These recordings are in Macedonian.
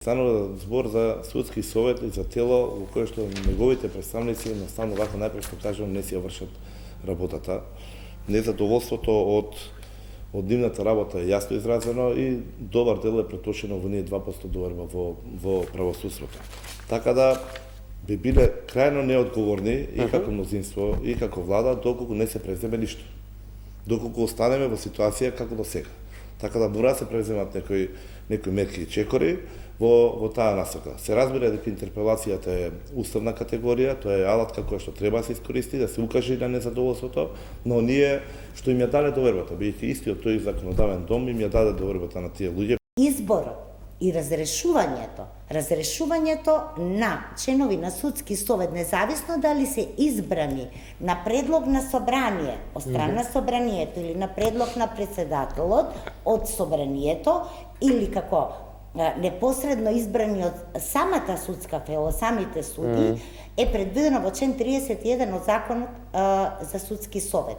станува збор за судски совет и за тело во кое што неговите представници едноставно вака најпросто кажувам не си ја вршат работата. Незадоволството од нивната работа е јасно изразено и добар дел е преточено во ние 2% доверба во правосудството. Така да би биле крајно неодговорни и како мнозинство и како влада доколку не се преземе ништо. Доколку останеме во ситуација како до сега. Така да мора да се преземат некои мерки и чекори во таа насока. Се разбира дека интерпелацијата е уставна категорија, тоа е алатка која што треба да се искористи, да се укаже на незадоволството, но ние што им ја даде довербата, бидејќи истиот тој законодавен дом им ја даде довербата на тие луѓе. Изборот и разрешувањето на членови на судски совет, независно дали се избрани на предлог на собрание, од страна на собранието или на предлог на председателот од собранието или како непосредно избрани од самата судска фела, самите суди, е предвидено во член 31 од Законот за судски совет.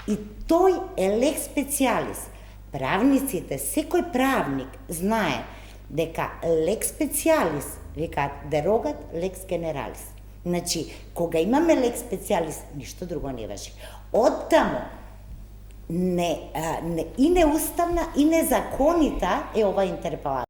И тој е лекс специјалис. Правниците, секој правник знае дека лекс специјалис, викаат дерогат лекс генералис. Значи, кога имаме лекс специјалис, ништо друго не важи. Оттаму, и неуставна и незаконита е ова интерпелација.